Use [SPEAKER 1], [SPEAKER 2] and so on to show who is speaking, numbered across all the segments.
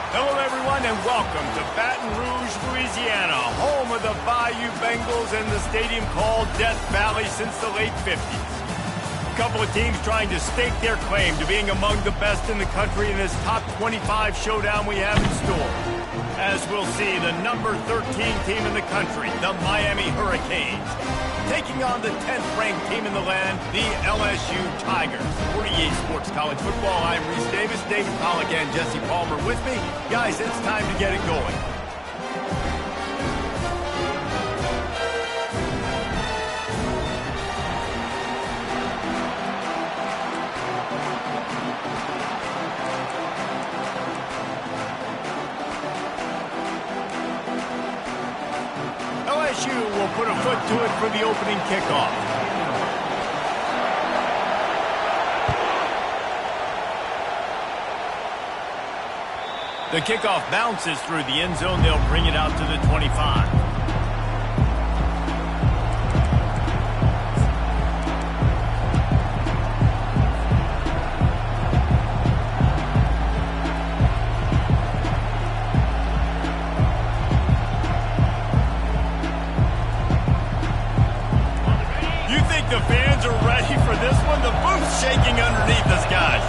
[SPEAKER 1] Hello, everyone, and welcome to Baton Rouge, Louisiana, home of the Bayou Bengals and the stadium called Death Valley since the late 50s. A couple of teams trying to stake their claim to being among the best in the country in this top 25 showdown we have in store. As we'll see, the number 13 team in the country, the Miami Hurricanes, taking on the 10th-ranked team in the land, the LSU Tigers. 48 Sports College Football, I'm Reese Davis, David Pollack, and Jesse Palmer with me. Guys, it's time to get it going. LSU will put a foot to it for the opening kickoff. The kickoff bounces through the end zone. They'll bring it out to the 25. The fans are ready for this one. The booth's shaking underneath us, guys.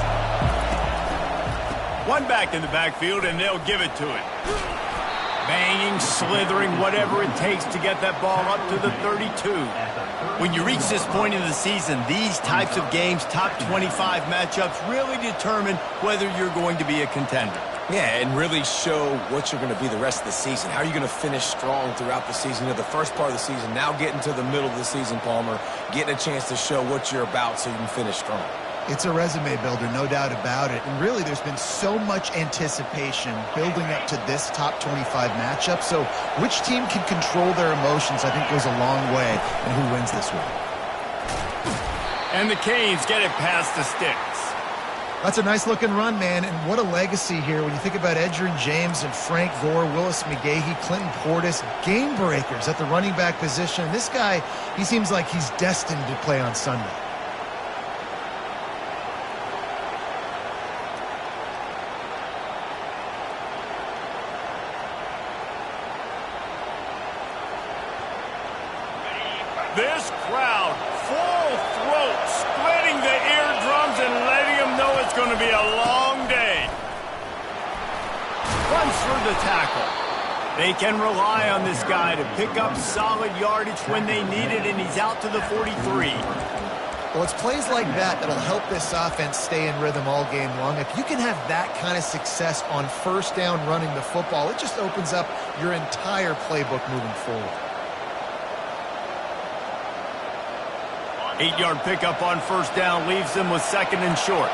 [SPEAKER 1] One back in the backfield, and they'll give it to it. Banging, slithering, whatever it takes to get that ball up to the 32. When you reach this point in the season, these types of games, top 25 matchups, really determine whether you're going to be a contender.
[SPEAKER 2] Yeah, and really show what you're going to be the rest of the season. How are you going to finish strong throughout the season? You know, the first part of the season, now getting to the middle of the season, Palmer, getting a chance to show what you're about so you can finish strong.
[SPEAKER 3] It's a resume builder, no doubt about it. And really, there's been so much anticipation building up to this top 25 matchup. So which team can control their emotions, I think, goes a long way in who wins this one.
[SPEAKER 1] And the Canes get it past the sticks.
[SPEAKER 3] That's a nice-looking run, man, and what a legacy here when you think about Edgerrin James and Frank Gore, Willis McGahee, Clinton Portis, game breakers at the running back position. This guy, he seems like he's destined to play on Sunday.
[SPEAKER 1] This crowd, full throat, splitting the eardrums and letting them know it's going to be a long day. Runs through the tackle. They can rely on this guy to pick up solid yardage when they need it, and he's out to the 43.
[SPEAKER 3] Well, it's plays like that that'll help this offense stay in rhythm all game long. If you can have that kind of success on first down running the football, it just opens up your entire playbook moving forward.
[SPEAKER 1] 8-yard pickup on first down leaves them with second and short.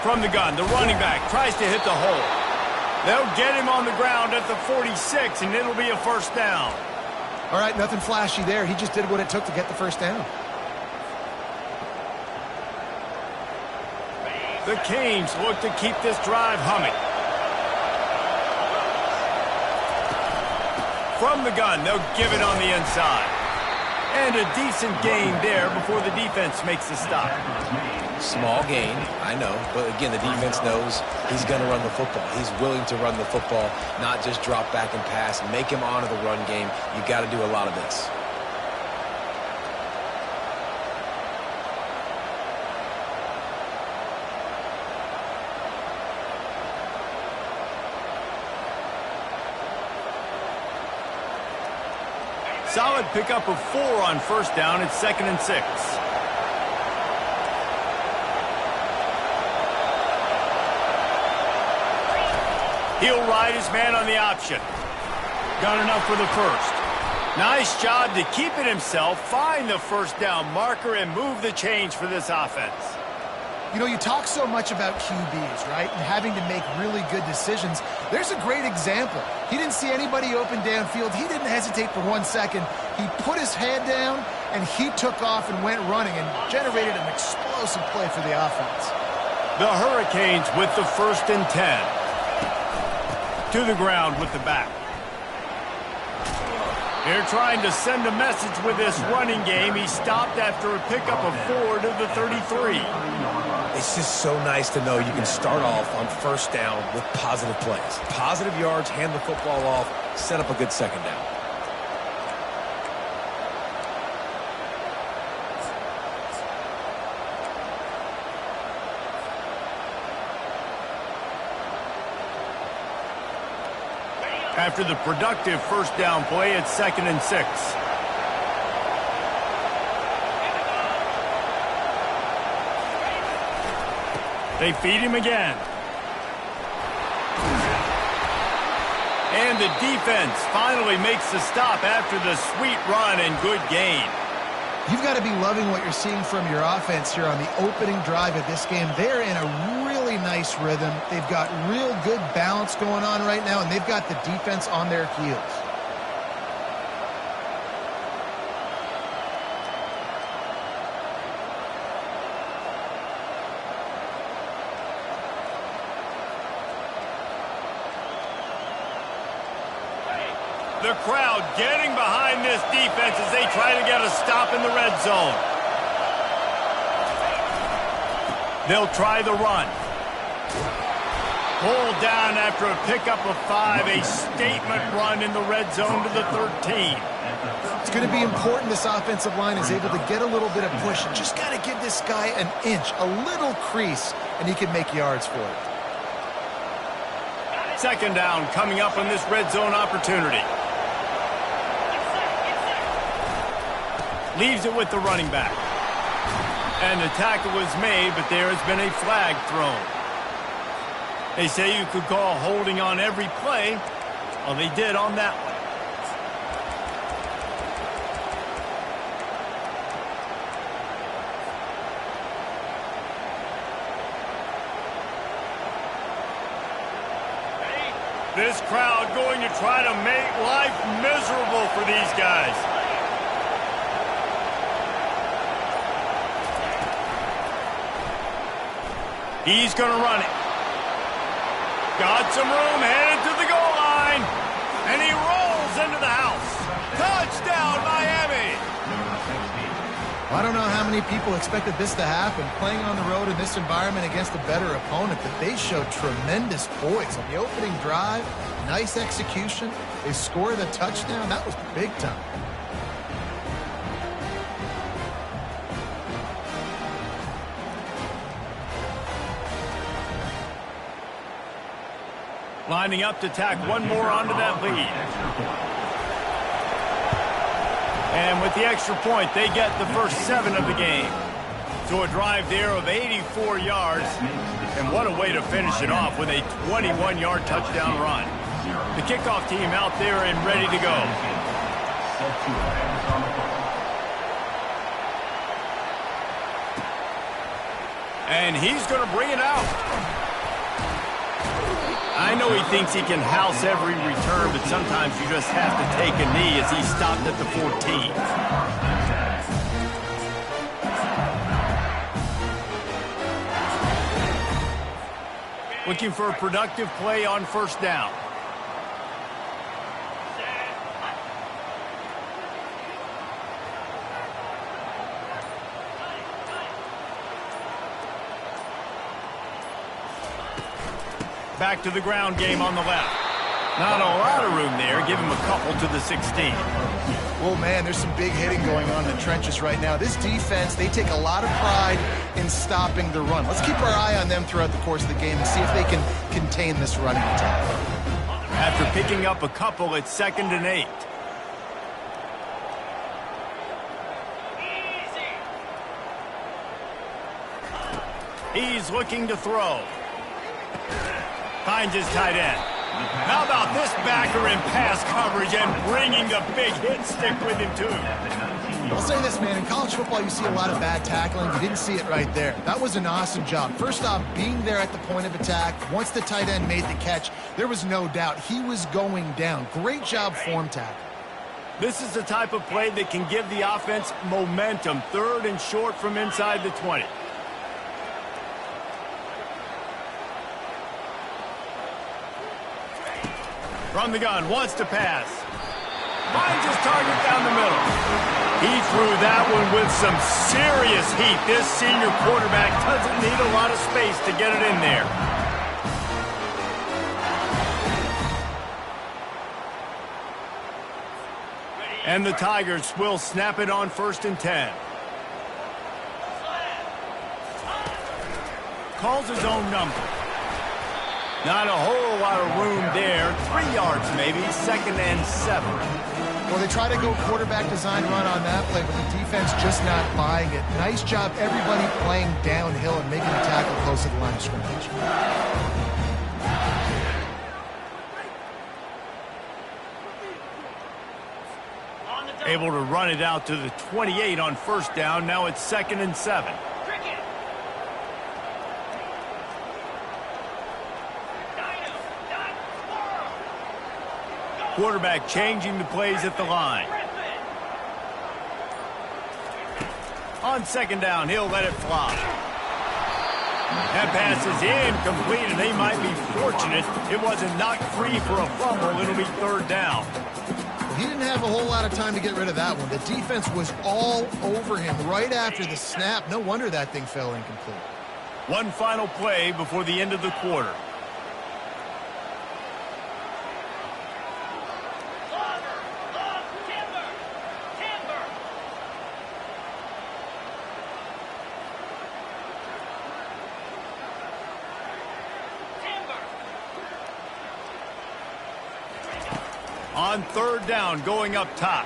[SPEAKER 1] From the gun, the running back tries to hit the hole. They'll get him on the ground at the 46, and it'll be a first down.
[SPEAKER 3] All right, nothing flashy there. He just did what it took to get the first down.
[SPEAKER 1] The Canes look to keep this drive humming. From the gun, they'll give it on the inside. And a decent gain there before the defense makes the stop.
[SPEAKER 2] Small gain, I know, but again, the defense knows he's going to run the football. He's willing to run the football, not just drop back and pass, make him honor the run game. You got to do a lot of this.
[SPEAKER 1] Solid pickup of 4 on first down. It's 2nd and 6. He'll ride his man on the option. Got enough for the first. Nice job to keep it himself, find the first down marker, and move the chains for this offense.
[SPEAKER 3] You know, you talk so much about QBs, right, and having to make really good decisions. There's a great example. He didn't see anybody open downfield. He didn't hesitate for 1 second. He put his head down, and he took off and went running and generated an explosive play for the offense.
[SPEAKER 1] The Hurricanes with the 1st and 10. To the ground with the back. They're trying to send a message with this running game. He stopped after a pickup of 4 to the 33.
[SPEAKER 2] It's just so nice to know you can start off on first down with positive plays. Positive yards, hand the football off, set up a good second down.
[SPEAKER 1] After the productive first down play, it's 2nd and 6. They feed him again. And the defense finally makes the stop after the sweet run and good gain.
[SPEAKER 3] You've got to be loving what you're seeing from your offense here on the opening drive of this game. They're in a really nice rhythm. They've got real good balance going on right now, and they've got the defense on their heels.
[SPEAKER 1] The crowd getting behind this defense as they try to get a stop in the red zone. They'll try the run. Pulled down after a pickup of 5, a statement run in the red zone to the 13.
[SPEAKER 3] It's going to be important this offensive line is able to get a little bit of push. You just got to give this guy an inch, a little crease, and he can make yards for it.
[SPEAKER 1] 2nd down coming up on this red zone opportunity. Leaves it with the running back. And the tackle was made, but there has been a flag thrown. They say you could call holding on every play. Well, they did on that one. This crowd going to try to make life miserable for these guys. He's going to run it. Got some room, headed to the goal line. And he rolls into the house. Touchdown, Miami.
[SPEAKER 3] I don't know how many people expected this to happen. Playing on the road in this environment against a better opponent, but they showed tremendous poise on the opening drive. Nice execution. They scored a touchdown. That was big time.
[SPEAKER 1] Lining up to tack one more onto that lead. And with the extra point, they get the first 7 of the game. So a drive there of 84 yards. And what a way to finish it off with a 21-yard touchdown run. The kickoff team out there and ready to go. And he's going to bring it out. I know he thinks he can house every return, but sometimes you just have to take a knee as he stopped at the 14. Looking for a productive play on first down. Back to the ground game on the left. Not a lot of room there. Give him a couple to the 16.
[SPEAKER 3] Well, man, there's some big hitting going on in the trenches right now. This defense, they take a lot of pride in stopping the run. Let's keep our eye on them throughout the course of the game and see if they can contain this running attack.
[SPEAKER 1] After picking up a couple, it's 2nd and 8. He's looking to throw. Finds his tight end. How about this backer in pass coverage and bringing the big hit stick with him, too?
[SPEAKER 3] I'll say this, man. In college football, you see a lot of bad tackling. You didn't see it right there. That was an awesome job. First off, being there at the point of attack. Once the tight end made the catch, there was no doubt he was going down. Great job form tackle.
[SPEAKER 1] This is the type of play that can give the offense momentum. 3rd and short from inside the 20. From the gun, wants to pass. Finds his target down the middle. He threw that one with some serious heat. This senior quarterback doesn't need a lot of space to get it in there. And the Tigers will snap it on 1st and 10. Calls his own number. Not a whole lot of room there. 3 yards maybe, 2nd and 7.
[SPEAKER 3] Well, they try to go quarterback design run on that play, but the defense just not buying it. Nice job, everybody playing downhill and making the tackle close to the line of scrimmage.
[SPEAKER 1] Able to run it out to the 28 on 1st down. Now it's 2nd and 7. Quarterback changing the plays at the line. On 2nd down, he'll let it fly. That pass is incomplete, and they might be fortunate it wasn't knocked free for a fumble. It'll be 3rd down.
[SPEAKER 3] He didn't have a whole lot of time to get rid of that one. The defense was all over him right after the snap. No wonder that thing fell incomplete.
[SPEAKER 1] One final play before the end of the quarter. On 3rd down, going up top.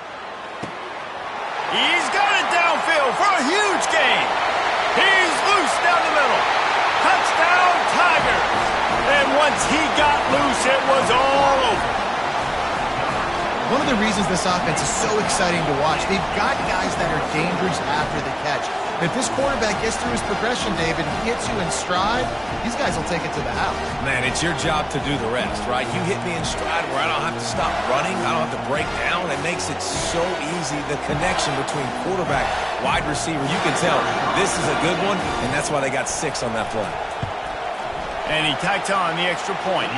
[SPEAKER 1] He's got it downfield for a huge gain. He's loose down the middle. Touchdown, Tigers. And once he got loose, it was all over.
[SPEAKER 3] One of the reasons this offense is so exciting to watch, they've got guys that are dangerous after the catch. If this quarterback gets through his progression, David, and hits you in stride, these guys will take it to the house.
[SPEAKER 2] Man, it's your job to do the rest, right? You hit me in stride where I don't have to stop running. I don't have to break down. It makes it so easy. The connection between quarterback, wide receiver, you can tell this is a good one, and that's why they got 6 on that play.
[SPEAKER 1] And he tacks on the extra point.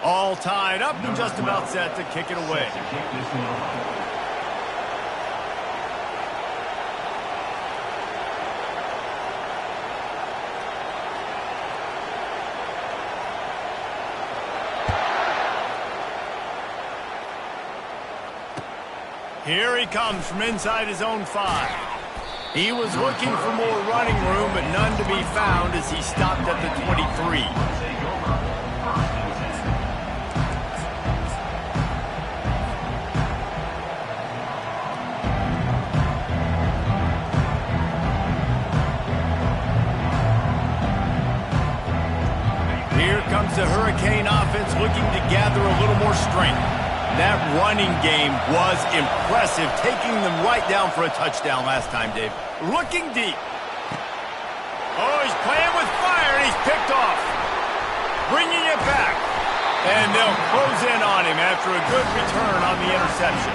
[SPEAKER 1] All tied up and just about set to kick it away. Here he comes from inside his own 5. He was looking for more running room, but none to be found as he stopped at the 23. The Hurricane offense looking to gather a little more strength. That running game was impressive, taking them right down for a touchdown last time, Dave. Looking deep. Oh, he's playing with fire, and he's picked off. Bringing it back. And they'll close in on him after a good return on the interception.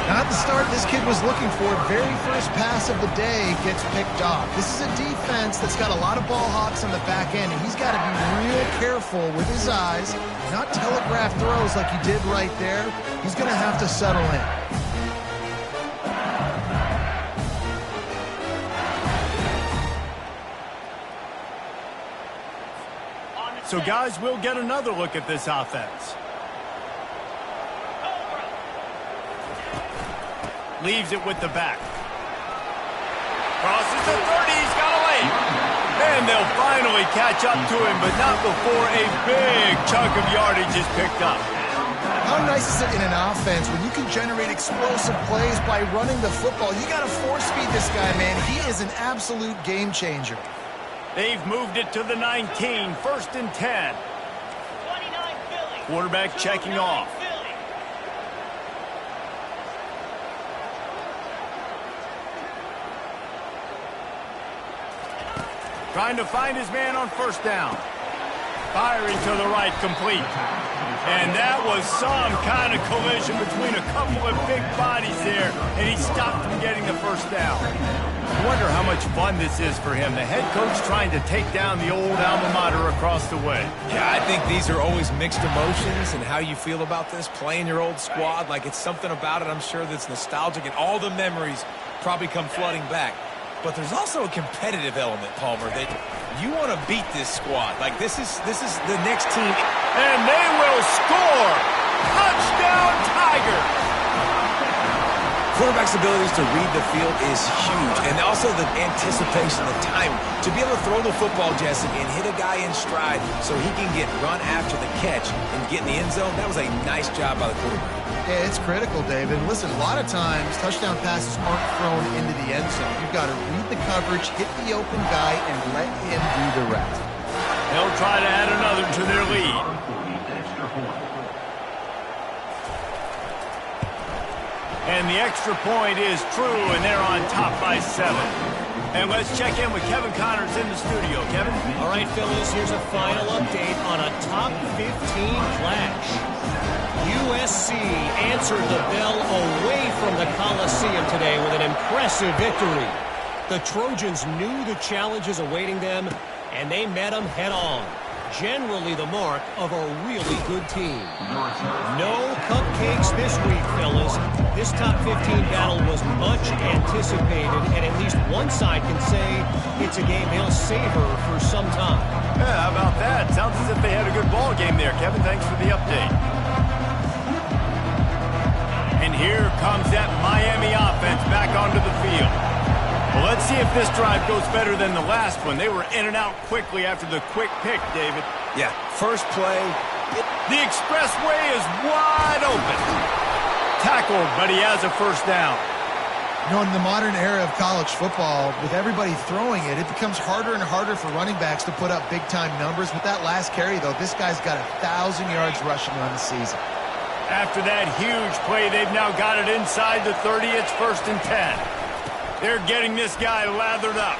[SPEAKER 3] Not the start this kid was looking for. Very first pass of the day gets picked off. This is a defense that's got a lot of ball hawks on the back end, and he's got to be real careful with his eyes, not telegraph throws like he did right there. He's going to have to settle in.
[SPEAKER 1] So, guys, we'll get another look at this offense. Leaves it with the back. Crosses the 30, he's got a lane. And they'll finally catch up to him, but not before a big chunk of yardage is picked up.
[SPEAKER 3] How nice is it in an offense when you can generate explosive plays by running the football? You got to force feed this guy, man. He is an absolute game changer.
[SPEAKER 1] They've moved it to the 19, 1st and 10. Quarterback checking off. Trying to find his man on 1st down. Firing to the right, complete. And that was some kind of collision between a couple of big bodies there, and he stopped from getting the first down. I wonder how much fun this is for him. The head coach trying to take down the old alma mater across the way.
[SPEAKER 2] Yeah, I think these are always mixed emotions and how you feel about this, playing your old squad. Like, it's something about it, I'm sure, that's nostalgic, and all the memories probably come flooding back. But there's also a competitive element, Palmer, that you want to beat this squad. Like, this is the next team.
[SPEAKER 1] And they will score! Touchdown, Tigers!
[SPEAKER 2] Quarterback's abilities to read the field is huge, and also the anticipation, the time to be able to throw the football, Jesse, and hit a guy in stride so he can get run after the catch and get in the end zone. That was a nice job by the quarterback.
[SPEAKER 3] Yeah, it's critical, David. Listen, a lot of times touchdown passes aren't thrown into the end zone. You've got to read the coverage, hit the open guy, and let him do the rest.
[SPEAKER 1] They'll try to add another to their lead. And the extra point is true, and they're on top by 7. And let's check in with Kevin Connors in the studio. Kevin?
[SPEAKER 4] All right, fellas, here's a final update on a top 15 clash. USC answered the bell away from the Coliseum today with an impressive victory. The Trojans knew the challenges awaiting them, and they met them head-on. Generally the mark of a really good team. No cupcakes this week, fellas. This top 15 battle was much anticipated, and at least one side can say it's a game they'll savor for some time.
[SPEAKER 1] Yeah, how about that? Sounds as if they had a good ball game there, Kevin. Thanks for the update. And here comes that Miami offense back onto the field. Well, let's see if this drive goes better than the last one. They were in and out quickly after the quick pick, David.
[SPEAKER 2] Yeah, first play.
[SPEAKER 1] The expressway is wide open. Tackled, but he has a first down.
[SPEAKER 3] You know, in the modern era of college football, with everybody throwing it, it becomes harder and harder for running backs to put up big-time numbers. With that last carry, though, this guy's got 1,000 yards rushing on the season.
[SPEAKER 1] After that huge play, they've now got it inside the 30. It's 1st and 10. They're getting this guy lathered up.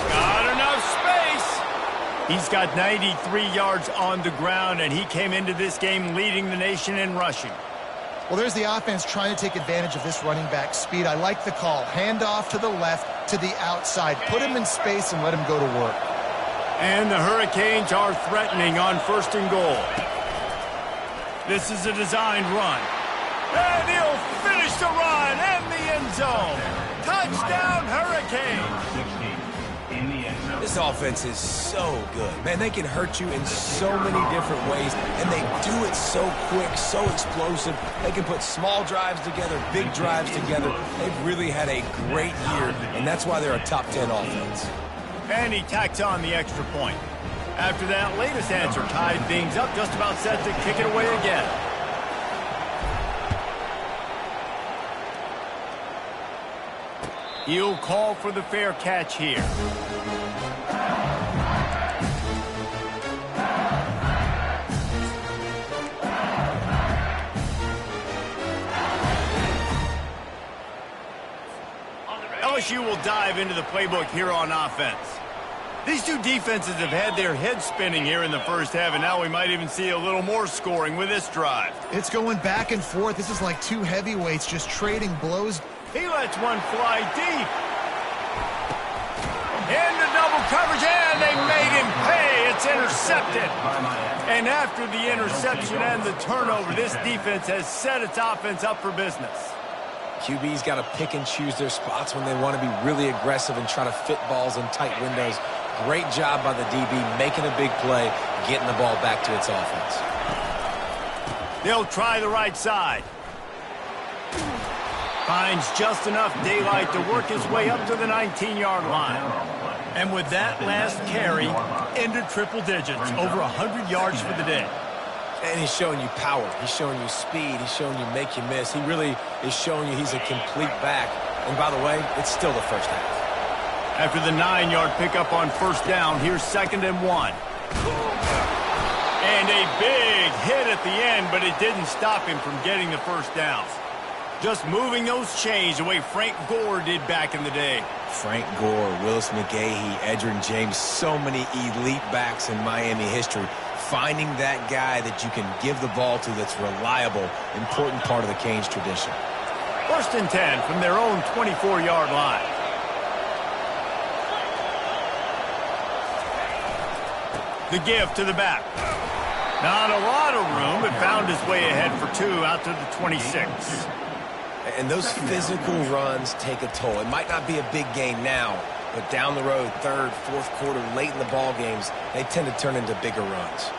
[SPEAKER 1] Got enough space. He's got 93 yards on the ground, and he came into this game leading the nation in rushing.
[SPEAKER 3] Well, there's the offense trying to take advantage of this running back speed. I like the call. Hand off to the left, to the outside. Put him in space and let him go to work.
[SPEAKER 1] And the Hurricanes are threatening on 1st and goal. This is a designed run. And he'll finish the run and the end zone. Touchdown, Hurricanes.
[SPEAKER 2] This offense is so good. Man, they can hurt you in so many different ways, and they do it so quick, so explosive. They can put small drives together, big drives together. They've really had a great year, and that's why they're a top 10 offense.
[SPEAKER 1] And he tacks on the extra point. After that latest answer tied things up, just about set to kick it away again. He'll call for the fair catch here. LSU will dive into the playbook here on offense. These two defenses have had their heads spinning here in the first half, and now we might even see a little more scoring with this drive.
[SPEAKER 3] It's going back and forth. This is like two heavyweights just trading blows.
[SPEAKER 1] He lets one fly deep. Into double coverage, and they made him pay. It's intercepted. And after the interception and the turnover, this defense has set its offense up for business.
[SPEAKER 2] QB's got to pick and choose their spots when they want to be really aggressive and try to fit balls in tight windows. Great job by the DB making a big play, getting the ball back to its offense.
[SPEAKER 1] They'll try the right side. Finds just enough daylight to work his way up to the 19-yard line. And with that last carry, into triple digits, over 100 yards for the day.
[SPEAKER 2] And he's showing you power. He's showing you speed. He's showing you make you miss. He really is showing you he's a complete back. And by the way, it's still the first half.
[SPEAKER 1] After the 9-yard pickup on first down, here's 2nd and 1. And a big hit at the end, but it didn't stop him from getting the first down. Just moving those chains the way Frank Gore did back in the day.
[SPEAKER 2] Frank Gore, Willis McGahee, Edgerrin James, so many elite backs in Miami history. Finding that guy that you can give the ball to that's reliable, important part of the Canes tradition.
[SPEAKER 1] 1st and 10 from their own 24-yard line. The give to the back. Not a lot of room, but found his way ahead for 2 out to the 26.
[SPEAKER 2] And those physical runs take a toll. It might not be a big gain now, but down the road, 3rd, 4th quarter, late in the ball games, they tend to turn into bigger runs.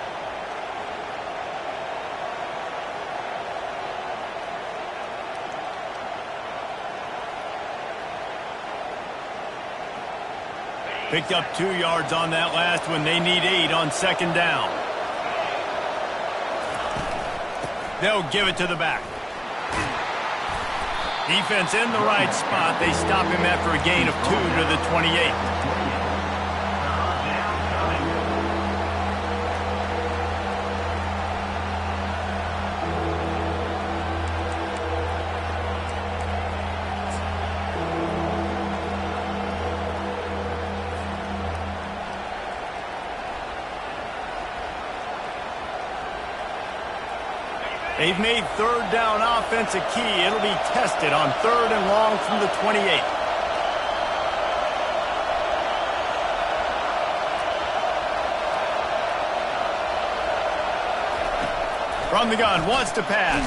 [SPEAKER 1] Picked up 2 yards on that last one. They need 8 on 2nd down. They'll give it to the back. Defense in the right spot. They stop him after a gain of 2 to the 28. They've made 3rd down offense a key. It'll be tested on 3rd and long from the 28. From the gun, wants to pass.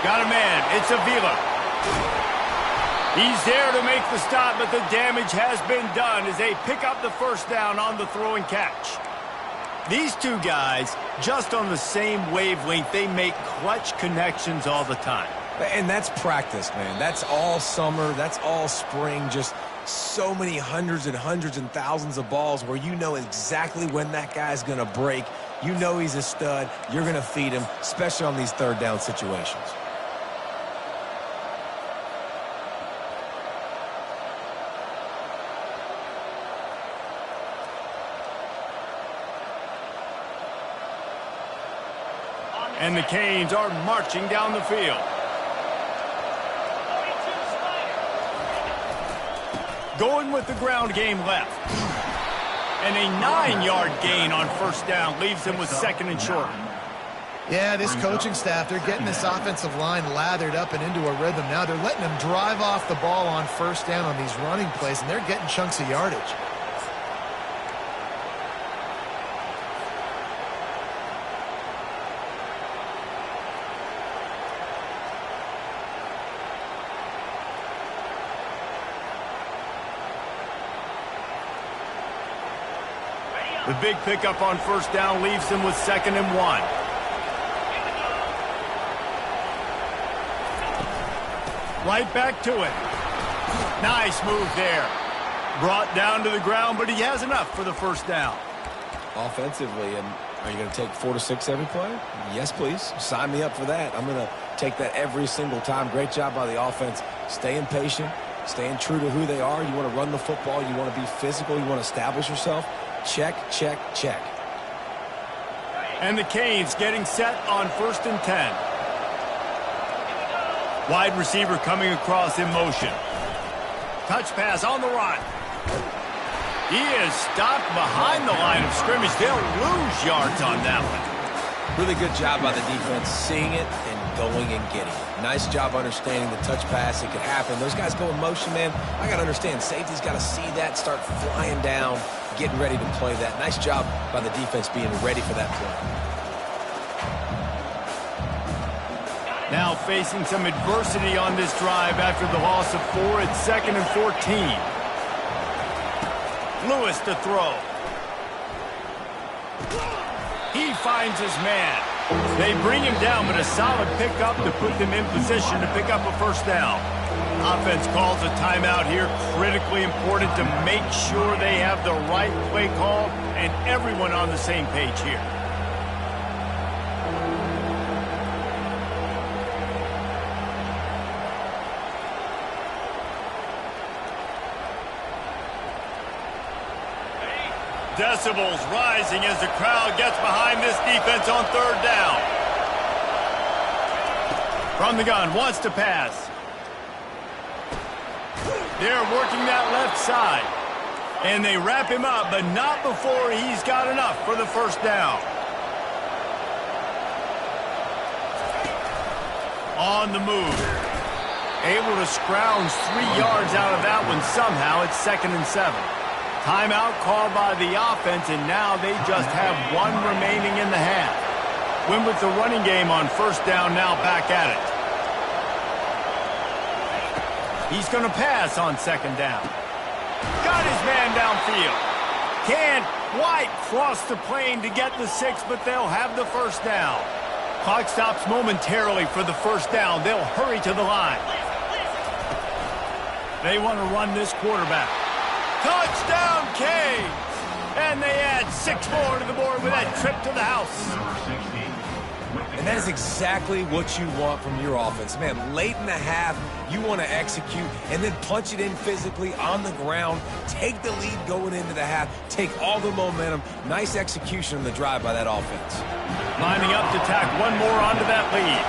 [SPEAKER 1] Got a man, it's Avila. He's there to make the stop, but the damage has been done as they pick up the 1st down on the throw and catch. These 2 guys, just on the same wavelength, they make clutch connections all the time.
[SPEAKER 2] And that's practice, man. That's all summer. That's all spring. Just so many hundreds and hundreds and thousands of balls where you know exactly when that guy's going to break. You know he's a stud. You're going to feed him, especially on these 3rd down situations.
[SPEAKER 1] And the Canes are marching down the field. Going with the ground game left. And a 9-yard gain on 1st down leaves them with 2nd and short.
[SPEAKER 3] Yeah, this coaching staff, they're getting this offensive line lathered up and into a rhythm. Now they're letting them drive off the ball on 1st down on these running plays, and they're getting chunks of yardage.
[SPEAKER 1] The big pickup on 1st down leaves them with 2nd and 1. Right back to it. Nice move there. Brought down to the ground, but he has enough for the 1st down.
[SPEAKER 2] Offensively, and are you going to take 4 to 6 every play? Yes, please. Sign me up for that. I'm going to take that every single time. Great job by the offense. Staying patient, staying true to who they are. You want to run the football. You want to be physical. You want to establish yourself. Check, check, check.
[SPEAKER 1] And the Canes getting set on 1st and 10. Wide receiver coming across in motion. Touch pass on the run. He is stopped behind the line of scrimmage. They'll lose yards on that one.
[SPEAKER 2] Really good job by the defense, seeing it and going and getting it. Nice job understanding the touch pass. It could happen. Those guys go in motion, man. I got to understand. Safety's got to see that, start flying down, getting ready to play that. Nice job by the defense being ready for that play.
[SPEAKER 1] Now facing some adversity on this drive after the loss of 4. It's 2nd and 14. Lewis to throw. He finds his man. They bring him down, but a solid pickup to put them in position to pick up a 1st down. Offense calls a timeout here. Critically important to make sure they have the right play call and everyone on the same page here. Decibels rising as the crowd gets behind this defense on 3rd down. From the gun, wants to pass. They're working that left side. And they wrap him up, but not before he's got enough for the first down. On the move. Able to scrounge 3 yards out of that one somehow. It's 2nd and 7. Timeout called by the offense, and now they just have 1 remaining in the half. Win with the running game on first down, now back at it. He's going to pass on 2nd down. Got his man downfield. Can't quite cross the plane to get the 6, but they'll have the first down. Clock stops momentarily for the first down. They'll hurry to the line. They want to run this quarterback. Touchdown, Canes! And they add 6 more to the board with that trip to the house.
[SPEAKER 2] And that is exactly what you want from your offense. Man, late in the half, you want to execute and then punch it in physically on the ground, take the lead going into the half, take all the momentum. Nice execution on the drive by that offense.
[SPEAKER 1] Lining up to tack 1 more onto that lead.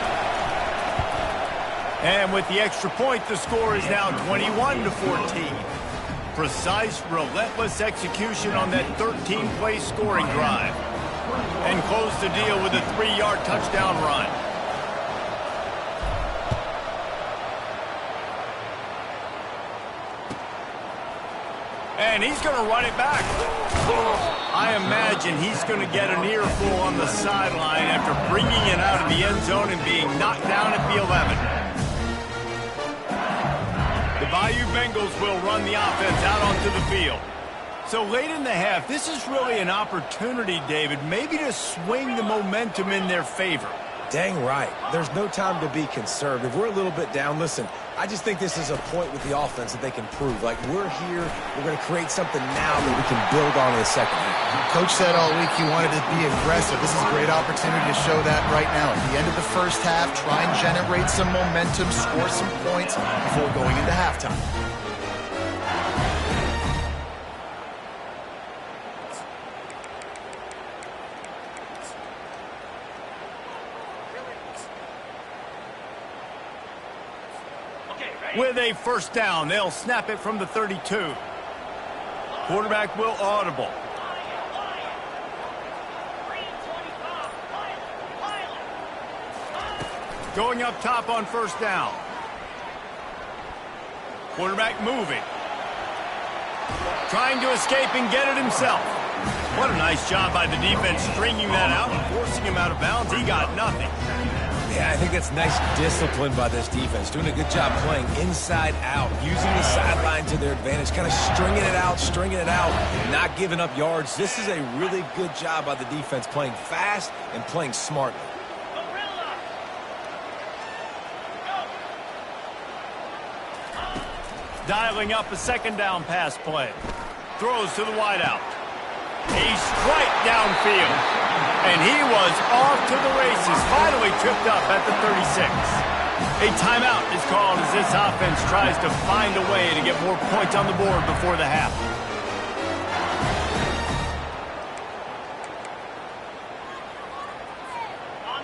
[SPEAKER 1] And with the extra point, the score is now 21-14. Precise, relentless execution on that 13-play scoring drive. And close the deal with a 3-yard touchdown run. And he's going to run it back. I imagine he's going to get an earful on the sideline after bringing it out of the end zone and being knocked down at the 11. The Bayou Bengals will run the offense out onto the field. So late in the half, this is really an opportunity, David, maybe to swing the momentum in their favor.
[SPEAKER 2] Dang right. There's no time to be conservative. We're a little bit down. Listen, I just think this is a point with the offense that they can prove. Like, we're here, we're going to create something now that we can build on in the second half.
[SPEAKER 3] Coach said all week he wanted to be aggressive. This is a great opportunity to show that right now. At the end of the first half, try and generate some momentum, score some points before going into halftime.
[SPEAKER 1] With a first down, they'll snap it from the 32. Quarterback will audible. Going up top on first down. Quarterback moving. Trying to escape and get it himself. What a nice job by the defense stringing that out and forcing him out of bounds. He got nothing.
[SPEAKER 2] Yeah, I think that's nice discipline by this defense. Doing a good job playing inside out, using the sideline to their advantage, kind of stringing it out, not giving up yards. This is a really good job by the defense, playing fast and playing smartly.
[SPEAKER 1] Dialing up a second down pass play. Throws to the wideout. A strike downfield. And he was off to the races, finally tripped up at the 36. A timeout is called as this offense tries to find a way to get more points on the board before the half.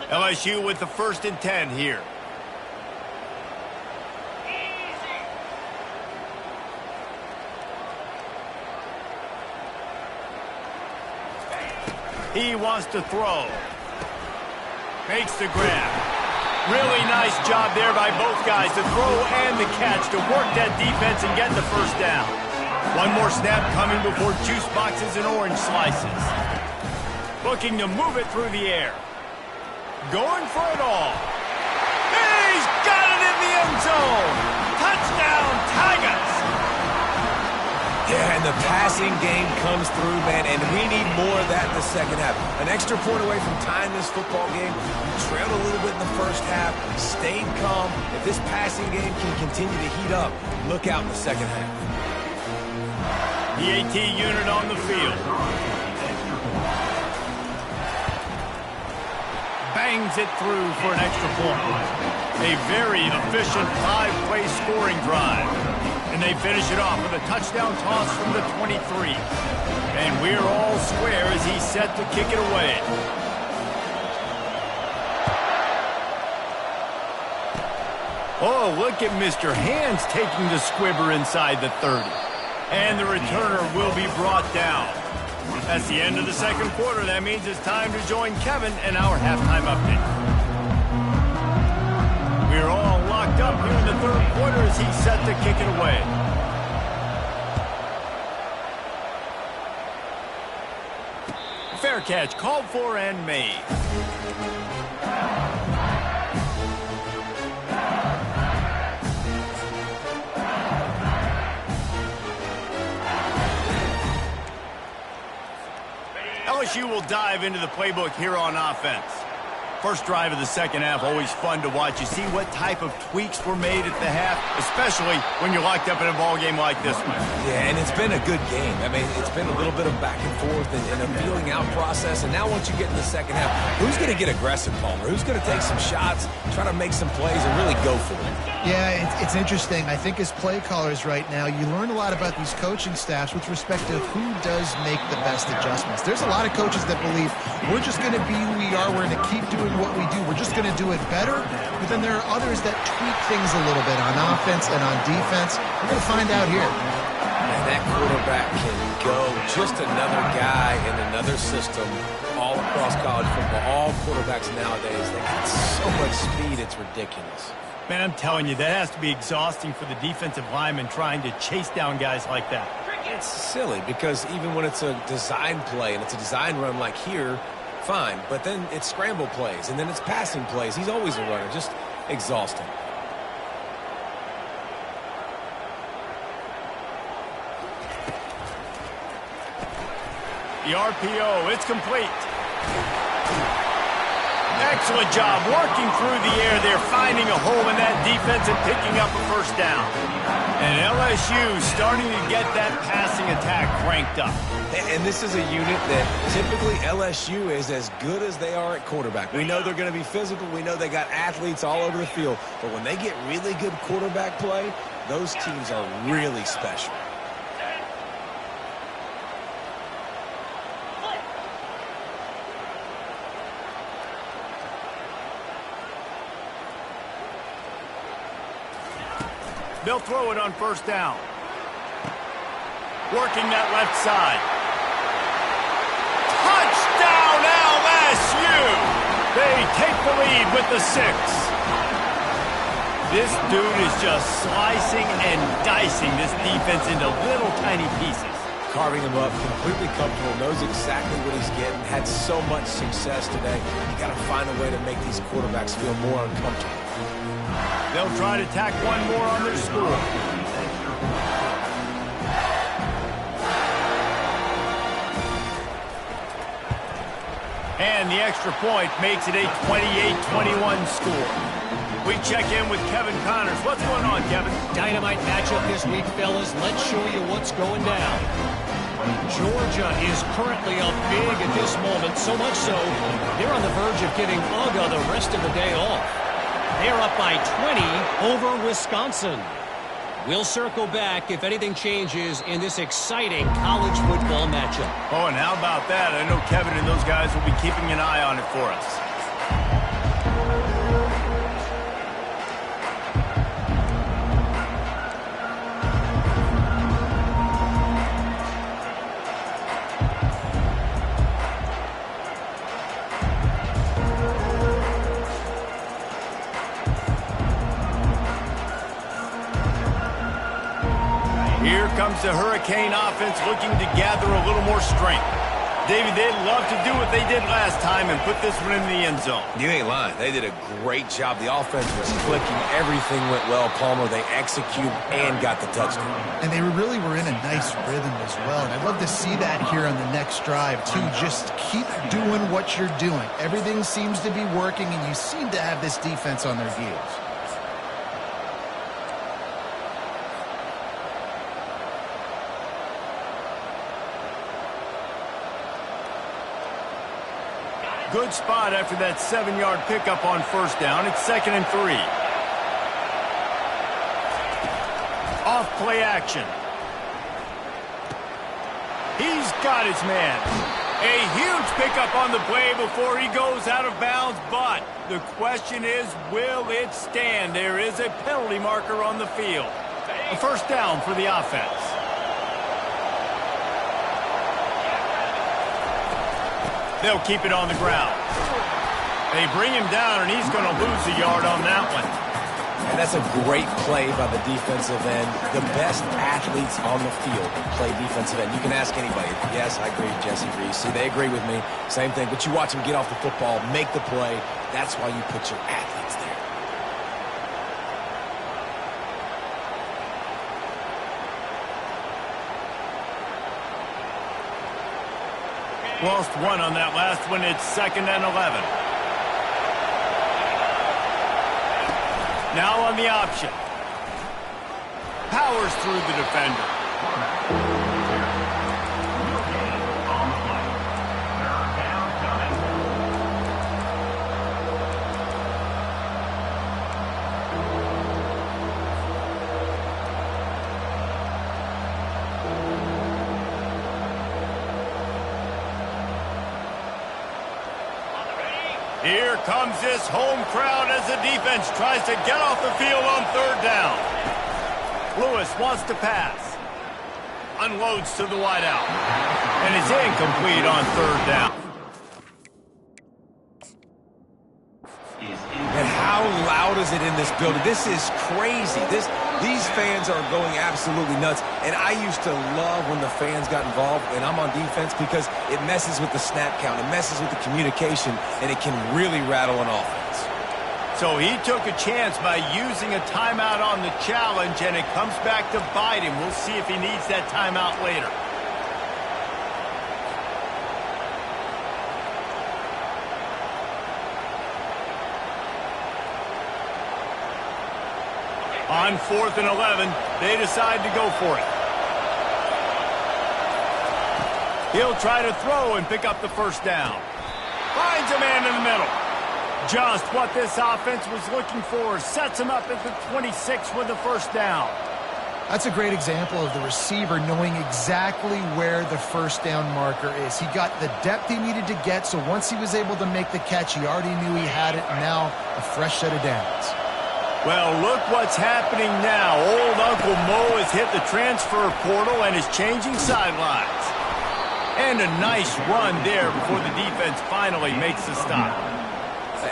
[SPEAKER 1] LSU with the 1st and 10 here. He wants to throw. Makes the grab. Really nice job there by both guys, the throw and the catch, to work that defense and get the first down. One more snap coming before juice boxes and orange slices. Looking to move it through the air. Going for it all. He's got it in the end zone. Touchdown, Tigers.
[SPEAKER 2] Yeah, and the passing game comes through, man, and we need more of that in the second half. An extra point away from tying this football game. We trailed a little bit in the first half, stayed calm. If this passing game can continue to heat up, look out in the second half.
[SPEAKER 1] The AT unit on the field. Bangs it through for an extra point. A very efficient 5-play scoring drive. And they finish it off with a touchdown toss from the 23. And we're all square as he's set to kick it away. Oh, look at Mr. Hands taking the squibber inside the 30. And the returner will be brought down. That's the end of the second quarter. That means it's time to join Kevin in our halftime update. We're all locked up here in the third quarter as he's set to kick it away. Fair catch called for and made. LSU will dive into the playbook here on offense. First drive of the second half, always fun to watch. You see what type of tweaks were made at the half, especially when you're locked up in a ball game like this one.
[SPEAKER 2] Yeah, and it's been a good game. I mean, it's been a little bit of back and forth and a feeling out process. And now once you get in the second half, who's going to get aggressive, Palmer? Who's going to take some shots, try to make some plays, and really go for it?
[SPEAKER 3] Yeah, it's interesting. I think as play callers right now, you learn a lot about these coaching staffs with respect to who does make the best adjustments. There's a lot of coaches that believe we're just going to be who we are. We're going to keep doing what we do. We're just going to do it better. But then there are others that tweak things a little bit on offense and on defense. We're going to find out here.
[SPEAKER 2] And that quarterback can go. Just another guy in another system all across college football. All quarterbacks nowadays, they got so much speed, it's ridiculous.
[SPEAKER 1] Man, I'm telling you, that has to be exhausting for the defensive lineman trying to chase down guys like that.
[SPEAKER 2] It's silly because even when it's a design play and it's a design run like here, fine. But then it's scramble plays and then it's passing plays. He's always a runner. Just exhausting.
[SPEAKER 1] The RPO, it's complete. Excellent job working through the air there, finding a hole in that defense and picking up a first down. And LSU starting to get that passing attack cranked up.
[SPEAKER 2] And this is a unit that typically LSU is as good as they are at quarterback. We know they're going to be physical. We know they got athletes all over the field. But when they get really good quarterback play, those teams are really special.
[SPEAKER 1] They'll throw it on first down. Working that left side. Touchdown LSU! They take the lead with the 6. This dude is just slicing and dicing this defense into little tiny pieces.
[SPEAKER 2] Carving him up, completely comfortable, knows exactly what he's getting, had so much success today. You got to find a way to make these quarterbacks feel more uncomfortable.
[SPEAKER 1] They'll try to tack one more on their score. And the extra point makes it a 28-21 score. We check in with Kevin Connors. What's going on, Kevin?
[SPEAKER 4] Dynamite matchup this week, fellas. Let's show you what's going down. Georgia is currently up big at this moment, so much so they're on the verge of giving UGA the rest of the day off. They're up by 20 over Wisconsin. We'll circle back if anything changes in this exciting college football matchup.
[SPEAKER 1] Oh, and how about that? I know Kevin and those guys will be keeping an eye on it for us. Here comes the Hurricane offense looking to gather a little more strength. David, they'd love to do what they did last time and put this one in the end zone.
[SPEAKER 2] You ain't lying. They did a great job. The offense was clicking. Everything went well. Palmer, they executed and got the touchdown.
[SPEAKER 3] And they really were in a nice rhythm as well. And I'd love to see that here on the next drive, too. Just keep doing what you're doing. Everything seems to be working, and you seem to have this defense on their heels.
[SPEAKER 1] Good spot after that 7-yard pickup on first down. It's 2nd and 3. Off play action. He's got his man. A huge pickup on the play before he goes out of bounds, but The question is, will it stand? There is a penalty marker on the field. A first down for the offense. They'll keep it on the ground. They bring him down, and he's going to lose a yard on that one.
[SPEAKER 2] And that's a great play by the defensive end. The best athletes on the field play defensive end. You can ask anybody. Yes, I agree with Jesse Reese. See, they agree with me. Same thing. But you watch them get off the football, make the play. That's why you put your athletes there.
[SPEAKER 1] Lost one on that last one. It's 2nd and 11. Now on the option. Powers through the defender. Here comes this home crowd as the defense tries to get off the field on 3rd down. Lewis wants to pass. Unloads to the wideout. And it's incomplete on 3rd down.
[SPEAKER 2] And how loud is it in this building? This is crazy. These fans are going absolutely nuts. And I used to love when the fans got involved, and I'm on defense, because it messes with the snap count. It messes with the communication, and it can really rattle an offense.
[SPEAKER 1] So he took a chance by using a timeout on the challenge, and it comes back to bite him. We'll see if he needs that timeout later. On 4th and 11, they decide to go for it. He'll try to throw and pick up the first down. Finds a man in the middle. Just what this offense was looking for. Sets him up at the 26 with the first down.
[SPEAKER 3] That's a great example of the receiver knowing exactly where the first down marker is. He got the depth he needed to get, so once he was able to make the catch, he already knew he had it, and now a fresh set of downs.
[SPEAKER 1] Well, look what's happening now. Old Uncle Mo has hit the transfer portal and is changing sidelines. And a nice run there before the defense finally makes the stop.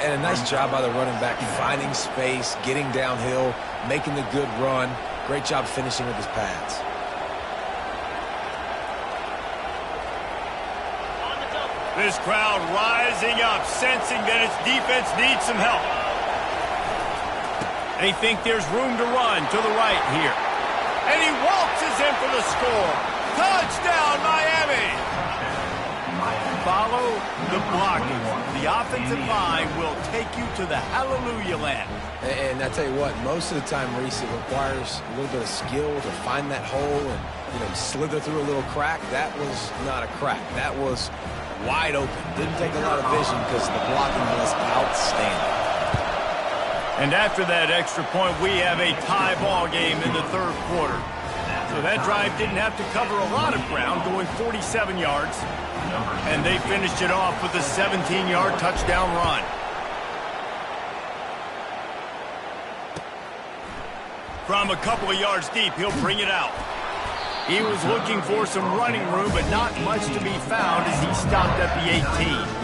[SPEAKER 2] And a nice job by the running back, finding space, getting downhill, making the good run. Great job finishing with his pads.
[SPEAKER 1] This crowd rising up, sensing that its defense needs some help. They think there's room to run to the right here. And he waltzes in for the score. Touchdown, Miami! Follow the blocking. The offensive line will take you to the hallelujah land.
[SPEAKER 2] And I tell you what, most of the time, Reese, it requires a little bit of skill to find that hole and, slither through a little crack. That was not a crack. That was wide open. Didn't take a lot of vision because the blocking was outstanding.
[SPEAKER 1] And after that extra point, we have a tie ball game in the 3rd quarter. So that drive didn't have to cover a lot of ground, going 47 yards. And they finished it off with a 17-yard touchdown run. From a couple of yards deep, he'll bring it out. He was looking for some running room, but not much to be found as he stopped at the 18.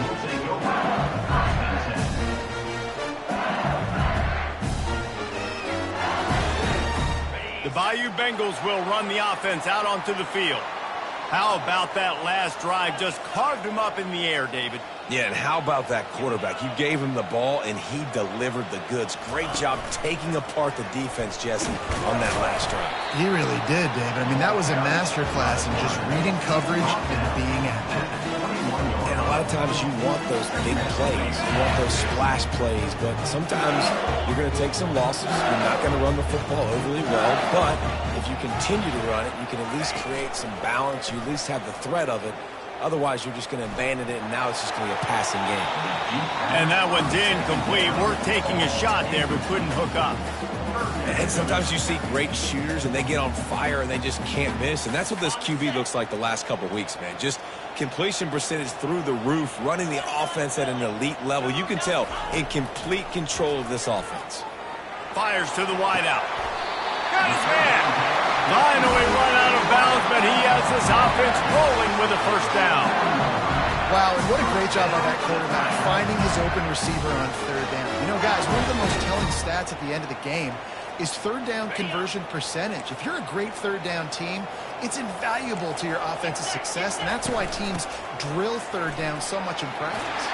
[SPEAKER 1] The Bayou Bengals will run the offense out onto the field. How about that last drive? Just carved him up in the air, David.
[SPEAKER 2] Yeah, and how about that quarterback? You gave him the ball, and he delivered the goods. Great job taking apart the defense, Jesse, on that last drive.
[SPEAKER 3] He really did, David. I mean, that was a masterclass in just reading coverage and being accurate.
[SPEAKER 2] And a lot of times you want those big plays. You want those splash plays, but sometimes you're going to take some losses. You're not going to run the football overly well, but if you continue to run it, you can at least create some balance. You at least have the threat of it. Otherwise, you're just going to abandon it, and now it's just going to be a passing game.
[SPEAKER 1] And that one's incomplete. We're taking a shot there, but couldn't hook up.
[SPEAKER 2] And sometimes you see great shooters, and they get on fire, and they just can't miss. And that's what this QB looks like the last couple weeks, man. Just completion percentage through the roof, running the offense at an elite level. You can tell in complete control of this offense.
[SPEAKER 1] Fires to the wideout. Got his man. Finally run out of bounds, but he has this offense rolling with a first down.
[SPEAKER 3] Wow, and what a great job by that quarterback, finding his open receiver on third down. You know, guys, one of the most telling stats at the end of the game is third down conversion percentage. If you're a great third down team, it's invaluable to your offensive success, and that's why teams drill third down so much in practice.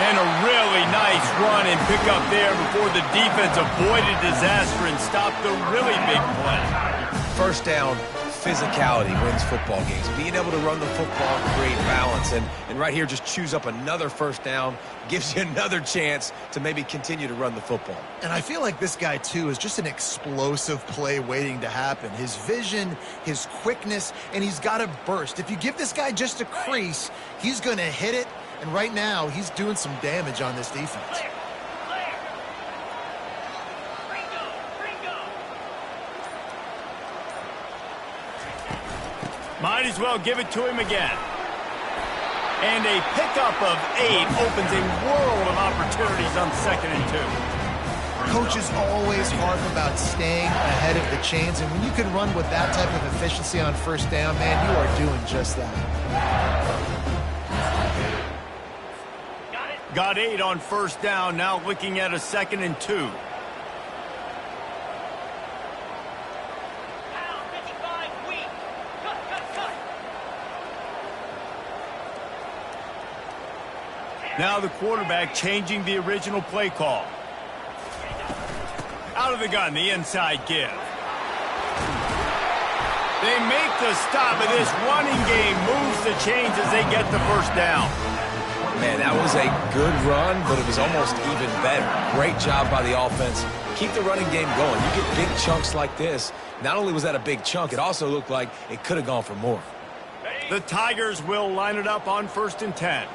[SPEAKER 1] And a really nice run and pick up there before the defense avoided disaster and stopped the really big play.
[SPEAKER 2] First down, physicality wins football games. Being able to run the football and create balance. And right here, just choose up another first down, gives you another chance to maybe continue to run the football.
[SPEAKER 3] And I feel like this guy, too, is just an explosive play waiting to happen. His vision, his quickness, and he's got a burst. If you give this guy just a crease, he's going to hit it. And right now, he's doing some damage on this defense.
[SPEAKER 1] Might as well give it to him again. And a pickup of 8 opens a world of opportunities on 2nd and 2.
[SPEAKER 3] Coaches always harp about staying ahead of the chains, and when you can run with that type of efficiency on first down, man, you are doing just that.
[SPEAKER 1] Got 8 on first down, now looking at a 2nd and 2. Now the quarterback changing the original play call. Out of the gun, the inside give. They make the stop, and this running game moves the chains as they get the first down.
[SPEAKER 2] Man, that was a good run, but it was almost even better. Great job by the offense. Keep the running game going. You get big chunks like this. Not only was that a big chunk, it also looked like it could have gone for more.
[SPEAKER 1] The Tigers will line it up on 1st and 10.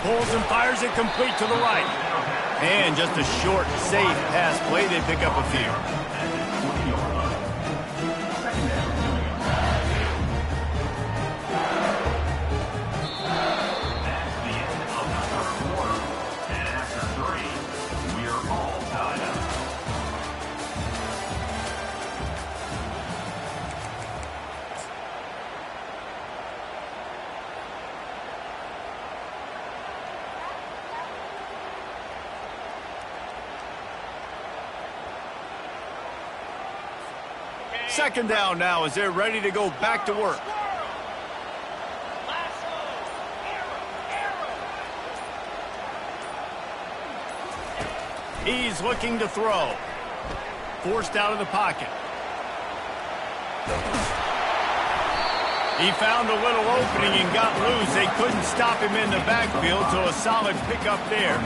[SPEAKER 1] Pulls and fires it complete to the right. And just a short, safe pass play. They pick up a few. Second down now as they're ready to go back to work. He's looking to throw. Forced out of the pocket. He found a little opening and got loose. They couldn't stop him in the backfield, so a solid pickup there.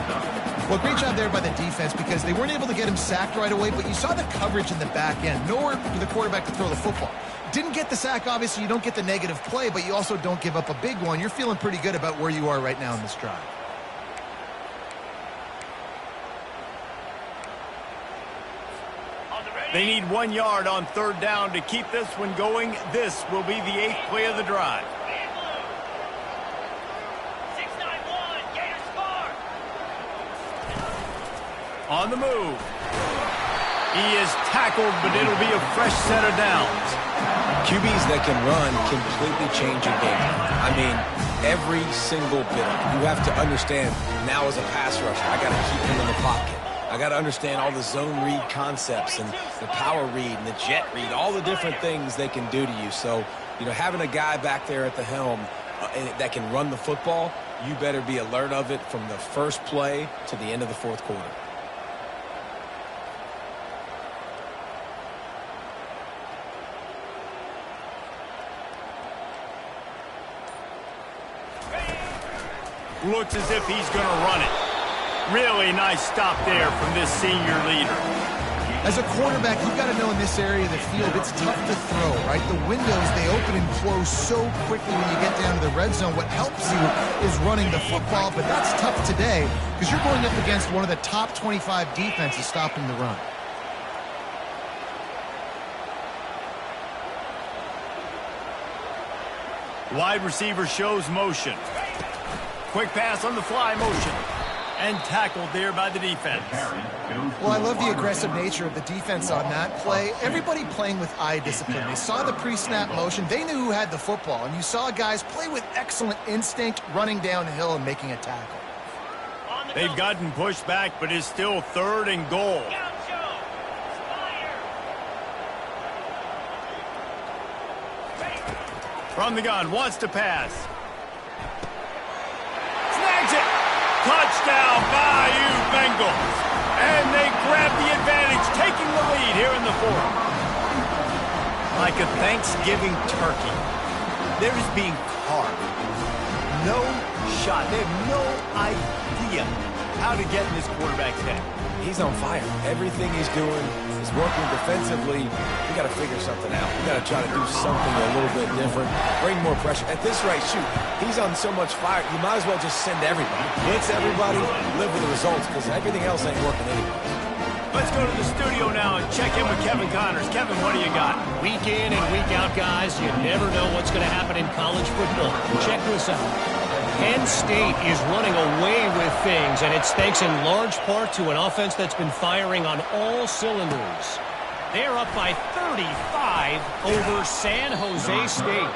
[SPEAKER 3] Well, great job there by the defense because they weren't able to get him sacked right away, but you saw the coverage in the back end. Nowhere for the quarterback to throw the football. Didn't get the sack, obviously. You don't get the negative play, but you also don't give up a big one. You're feeling pretty good about where you are right now in this drive.
[SPEAKER 1] They need 1 yard on third down to keep this one going. This will be the 8th play of the drive. On the move. He is tackled, but it'll be a fresh set of downs.
[SPEAKER 2] QBs that can run completely change your game. I mean, every single bit of it. You have to understand, now as a pass rusher, I got to keep him in the pocket. I got to understand all the zone read concepts and the power read and the jet read, all the different things they can do to you. So, you know, having a guy back there at the helm that can run the football, you better be alert of it from the first play to the end of the fourth quarter.
[SPEAKER 1] Looks as if he's going to run it. Really nice stop there from this senior leader.
[SPEAKER 3] As a quarterback, you've got to know in this area of the field, it's tough to throw, right? The windows, they open and close so quickly when you get down to the red zone. What helps you is running the football, but that's tough today because you're going up against one of the top 25 defenses stopping the run.
[SPEAKER 1] Wide receiver shows motion. Quick pass on the fly motion. And tackled there by the defense.
[SPEAKER 3] Well, I love the aggressive nature of the defense on that play. Everybody playing with eye discipline. They saw the pre-snap motion. They knew who had the football. And you saw guys play with excellent instinct, running downhill and making a tackle.
[SPEAKER 1] They've gotten pushed back, but it's still 3rd and goal. From the gun, wants to pass. Snags it! Touchdown, Bayou Bengals! And they grab the advantage, taking the lead here in the 4th. Like a Thanksgiving turkey, they're just being carved. No shot. They have no idea how to get in this quarterback's head.
[SPEAKER 2] He's on fire. Everything he's doing is working defensively. We got to figure something out. We got to try to do something a little bit different. Bring more pressure. At this rate, shoot, he's on so much fire, you might as well just send everybody. Blitz everybody, live with the results, because everything else ain't working anyway.
[SPEAKER 1] Let's go to the studio now and check in with Kevin Connors. Kevin, what do you got?
[SPEAKER 4] Week in and week out, guys, you never know what's going to happen in college football. Check this out. Penn State is running away with things, and it's thanks in large part to an offense that's been firing on all cylinders. They're up by 35 over San Jose State.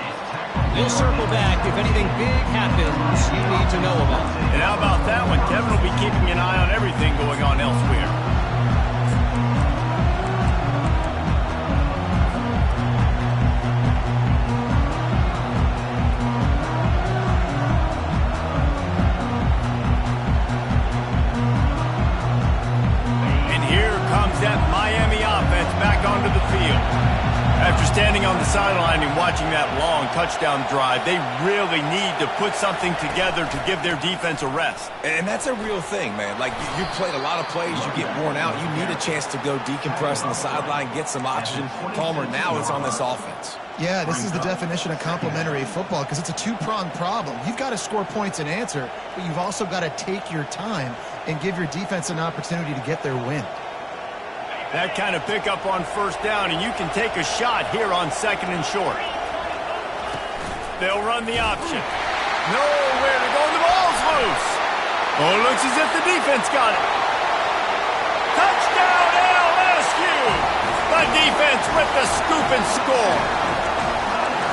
[SPEAKER 4] We'll circle back if anything big happens you need to know about.
[SPEAKER 1] And how about that one? Kevin will be keeping an eye on everything going on elsewhere. That Miami offense back onto the field. After standing on the sideline and watching that long touchdown drive, they really need to put something together to give their defense a rest.
[SPEAKER 2] And that's a real thing, man. Like, you played a lot of plays, you get worn out, you need a chance to go decompress on the sideline, get some oxygen. Palmer, now it's on this offense.
[SPEAKER 3] Yeah, this is the definition of complementary football because it's a two-pronged problem. You've got to score points and answer, but you've also got to take your time and give your defense an opportunity to get their win.
[SPEAKER 1] That kind of pickup on 1st down, and you can take a shot here on 2nd and short. They'll run the option. Nowhere to go. The ball's loose. Oh, it looks as if the defense got it. Touchdown, LSU! The defense with the scoop and score.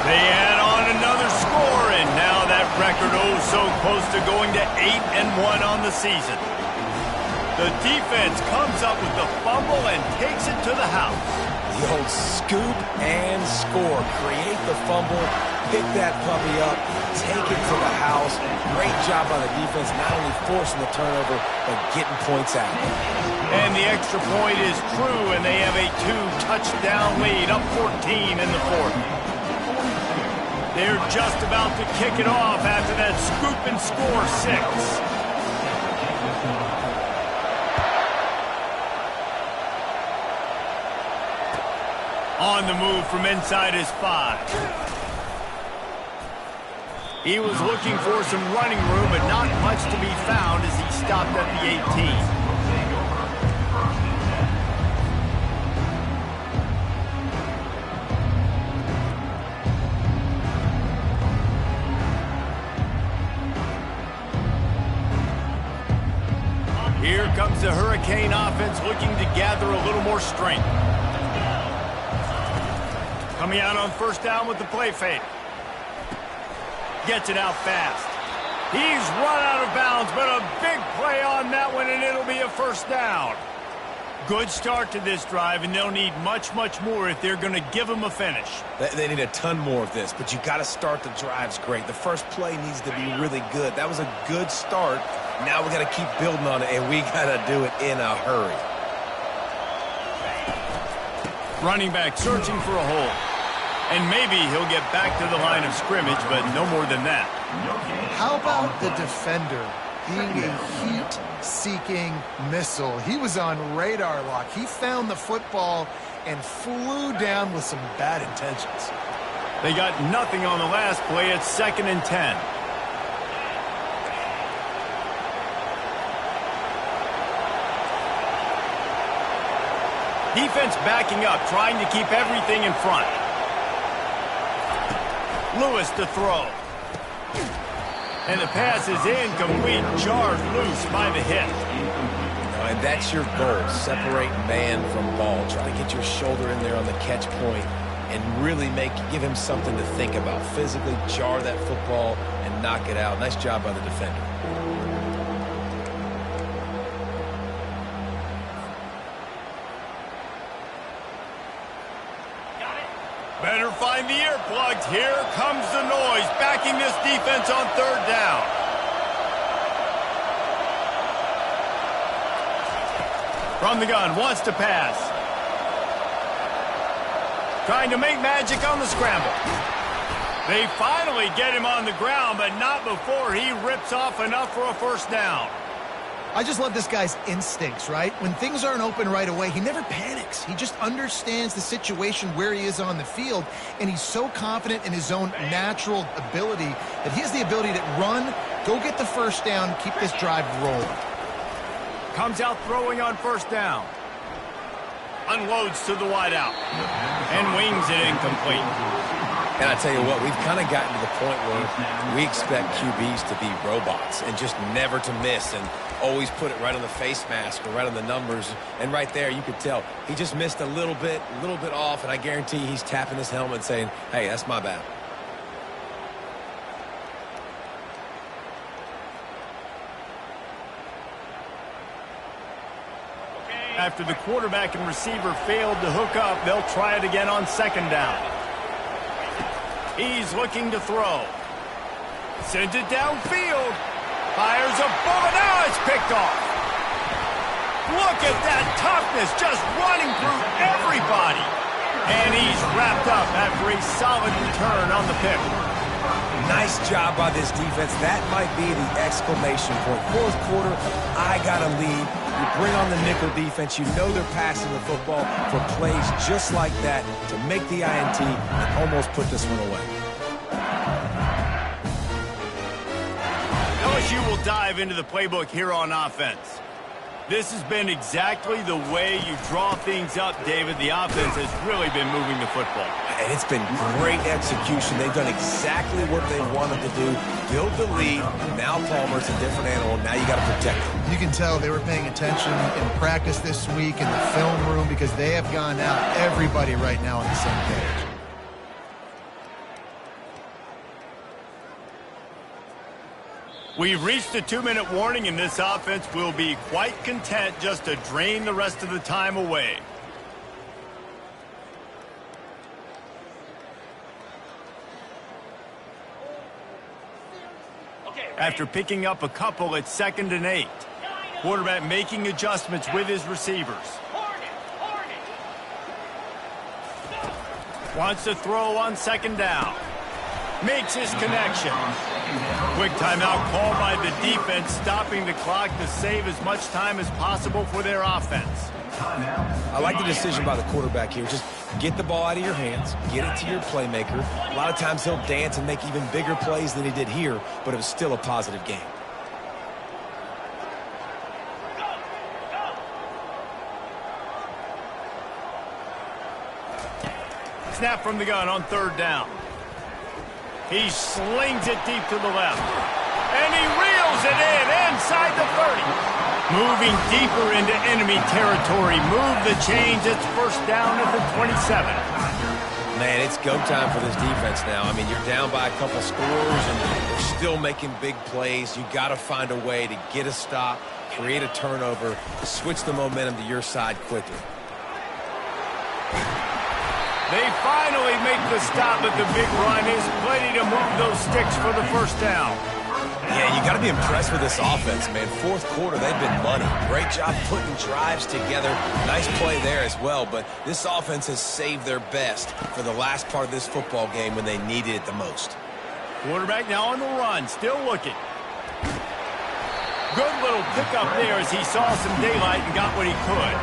[SPEAKER 1] They add on another score, and now that record so close to going to 8-1 on the season. The defense comes up with the fumble and takes it to the house.
[SPEAKER 2] The old scoop and score. Create the fumble, pick that puppy up, take it to the house. Great job by the defense, not only forcing the turnover, but getting points out.
[SPEAKER 1] And the extra point is true, and they have a 2-touchdown lead, up 14 in the 4th. They're just about to kick it off after that scoop and score 6. On the move from inside his 5. He was looking for some running room, but not much to be found as he stopped at the 18. Here comes the Hurricane offense looking to gather a little more strength. Coming out on 1st down with the play fake. Gets it out fast. He's run out of bounds, but a big play on that one, and it'll be a 1st down. Good start to this drive, and they'll need much, much more if they're going to give them a finish.
[SPEAKER 2] They need a ton more of this, but you got to start the drives great. The first play needs to be really good. That was a good start. Now we got to keep building on it, and we got to do it in a hurry.
[SPEAKER 1] Running back searching for a hole. And maybe he'll get back to the line of scrimmage, but no more than that.
[SPEAKER 3] How about the defender being a heat-seeking missile. He was on radar lock. He found the football and flew down with some bad intentions.
[SPEAKER 1] They got nothing on the last play. It's 2nd and 10. Defense backing up, trying to keep everything in front. Lewis to throw. And the pass is incomplete, jarred loose by the hit.
[SPEAKER 2] And that's your goal, separate man from ball. Try to get your shoulder in there on the catch point and really give him something to think about. Physically jar that football and knock it out. Nice job by the defender.
[SPEAKER 1] Better find the earplugs. Here comes the noise, backing this defense on 3rd down. From the gun, wants to pass. Trying to make magic on the scramble. They finally get him on the ground, but not before he rips off enough for a 1st down.
[SPEAKER 3] I just love this guy's instincts, right? When things aren't open right away, he never panics. He just understands the situation where he is on the field, and he's so confident in his own natural ability that he has the ability to run, go get the 1st down, keep this drive rolling.
[SPEAKER 1] Comes out throwing on 1st down. Unloads to the wideout. And wings it incomplete.
[SPEAKER 2] And I tell you what, we've kind of gotten to the point where we expect QBs to be robots and just never to miss and always put it right on the face mask or right on the numbers. And right there, you could tell he just missed a little bit off, and I guarantee he's tapping his helmet saying, hey, that's my bad.
[SPEAKER 1] After the quarterback and receiver failed to hook up, they'll try it again on 2nd down. He's looking to throw. Sends it downfield. Fires a bullet. Now it's picked off. Look at that toughness, just running through everybody. And he's wrapped up after a solid return on the pick.
[SPEAKER 2] Nice job by this defense. That might be the exclamation point. 4th quarter, I got a lead. You bring on the nickel defense. You know they're passing the football for plays just like that to make the INT and almost put this one away.
[SPEAKER 1] LSU will dive into the playbook here on offense. This has been exactly the way you draw things up, David. The offense has really been moving the football.
[SPEAKER 2] And it's been great execution. They've done exactly what they wanted to do. Build the lead. Now Palmer's a different animal. Now you got to protect him.
[SPEAKER 3] You can tell they were paying attention in practice this week in the film room because they have gone out, everybody right now on the same page.
[SPEAKER 1] We've reached the 2-minute warning, and this offense will be quite content just to drain the rest of the time away. After picking up a couple, it's 2nd and 8. Quarterback making adjustments with his receivers. Wants to throw on 2nd down. Makes his connection. Quick timeout called by the defense, stopping the clock to save as much time as possible for their offense.
[SPEAKER 2] I like the decision by the quarterback here. Just get the ball out of your hands, get it to your playmaker. A lot of times he'll dance and make even bigger plays than he did here, but it was still a positive game.
[SPEAKER 1] Snap from the gun on 3rd down. He slings it deep to the left. And he reels it in inside the 30. Moving deeper into enemy territory. Move the chains. It's 1st down at the 27.
[SPEAKER 2] Man, it's go time for this defense now. I mean, you're down by a couple scores, and they're still making big plays. You got to find a way to get a stop, create a turnover, switch the momentum to your side quickly.
[SPEAKER 1] They finally make the stop, but the big run is plenty to move those sticks for the 1st down.
[SPEAKER 2] Yeah, you got to be impressed with this offense, man. 4th quarter, they've been money. Great job putting drives together. Nice play there as well, but this offense has saved their best for the last part of this football game when they needed it the most.
[SPEAKER 1] Quarterback now on the run, still looking. Good little pickup there as he saw some daylight and got what he could.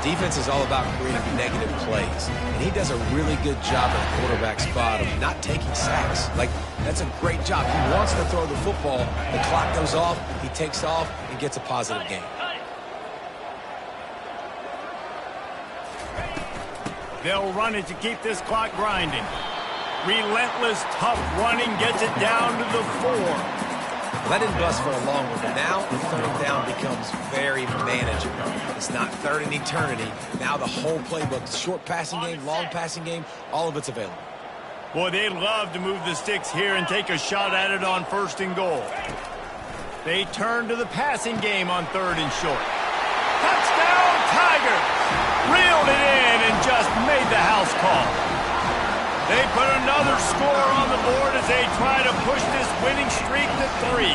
[SPEAKER 2] Defense is all about creating negative plays, and he does a really good job at the quarterback spot of not taking sacks. Like, that's a great job. He wants to throw the football. The clock goes off, he takes off, and gets a positive gain.
[SPEAKER 1] They'll run it to keep this clock grinding. Relentless, tough running gets it down to the 4.
[SPEAKER 2] That didn't bust for a long one, but now the third down becomes very manageable. It's not third in eternity. Now the whole playbook, short passing game, long passing game, all of it's available.
[SPEAKER 1] Boy, they'd love to move the sticks here and take a shot at it on 1st and goal. They turn to the passing game on 3rd and short. Touchdown, Tigers! Reeled it in and just made the house call. They put another score on the board as they try to push this winning streak to 3.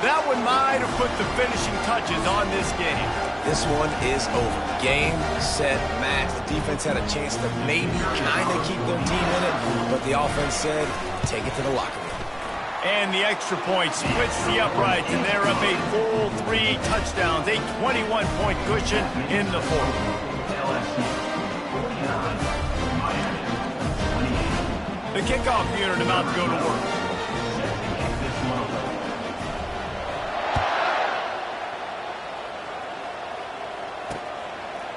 [SPEAKER 1] That one might have put the finishing touches on this game.
[SPEAKER 2] This one is over. Game, set, match. The defense had a chance to maybe kind of keep their team in it, but the offense said, take it to the locker room.
[SPEAKER 1] And the extra point splits the uprights, and they're up a full 3 touchdowns, a 21-point cushion in the 4th. The kickoff unit about to go to work.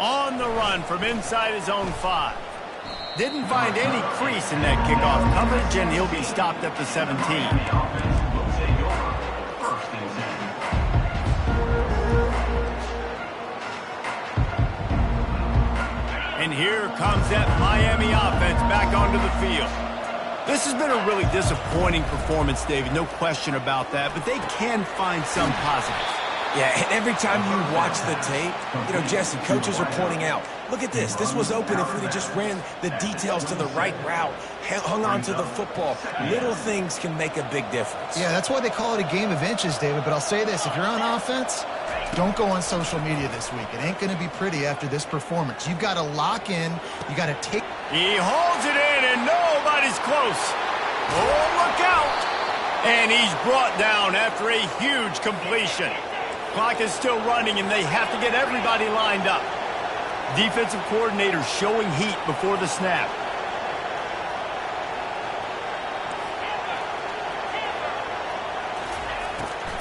[SPEAKER 1] On the run from inside his own 5. Didn't find any crease in that kickoff coverage, and he'll be stopped at the 17. And here comes that Miami offense back onto the field. This has been a really disappointing performance, David, no question about that, but they can find some positives.
[SPEAKER 2] Yeah, and every time you watch the tape, you know, Jesse, coaches are pointing out, look at this. This was open if we just ran the details to the right route, hung on to the football. Little things can make a big difference.
[SPEAKER 3] Yeah, that's why they call it a game of inches, David. But I'll say this, if you're on offense, don't go on social media this week. It ain't going to be pretty after this performance. You've got to lock in. You got to take...
[SPEAKER 1] He holds it in, and nobody's close. Oh, look out! And he's brought down after a huge completion. Clock is still running, and they have to get everybody lined up. Defensive coordinator showing heat before the snap.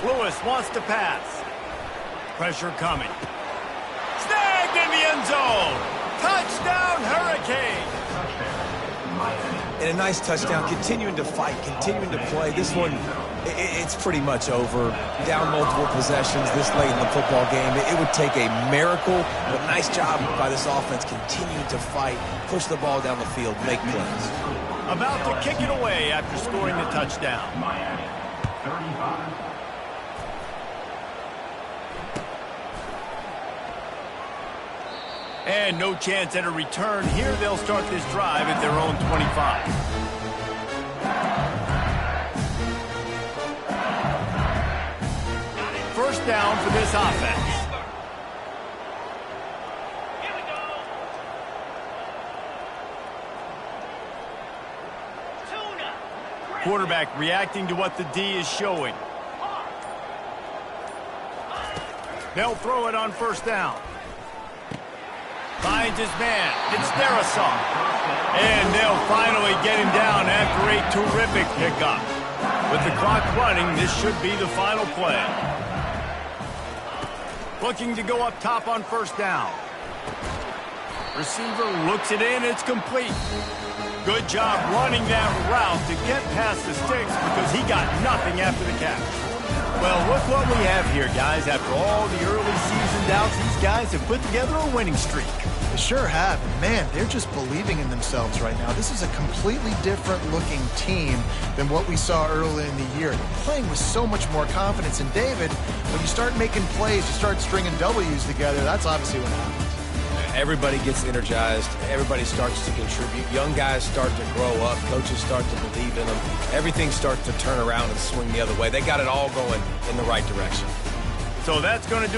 [SPEAKER 1] Lewis wants to pass. Pressure coming. Snagged in the end zone. Touchdown, Hurricane.
[SPEAKER 2] And a nice touchdown, continuing to fight, continuing to play. This one, it's pretty much over. Down multiple possessions this late in the football game. It would take a miracle, but nice job by this offense continuing to fight, push the ball down the field, make plays.
[SPEAKER 1] About to kick it away after scoring the touchdown.
[SPEAKER 5] Miami, 35.
[SPEAKER 1] And no chance at a return here. They'll start this drive at their own 25. First down for this offense. Quarterback reacting to what the D is showing. They'll throw it on first down. Finds his man. It's Darrisaw. And they'll finally get him down after a terrific pickup. With the clock running, this should be the final play. Looking to go up top on first down. Receiver looks it in. It's complete. Good job running that route to get past the sticks because he got nothing after the catch. Well, look what we have here, guys. After all the early season doubts, these guys have put together a winning streak.
[SPEAKER 3] They sure have. Man, they're just believing in themselves right now. This is a completely different looking team than what we saw early in the year. They're playing with so much more confidence. And David, when you start making plays, you start stringing W's together, that's obviously what happens.
[SPEAKER 2] Everybody gets energized. Everybody starts to contribute. Young guys start to grow up. Coaches start to believe in them. Everything starts to turn around and swing the other way. They got it all going in the right direction.
[SPEAKER 1] So that's going to do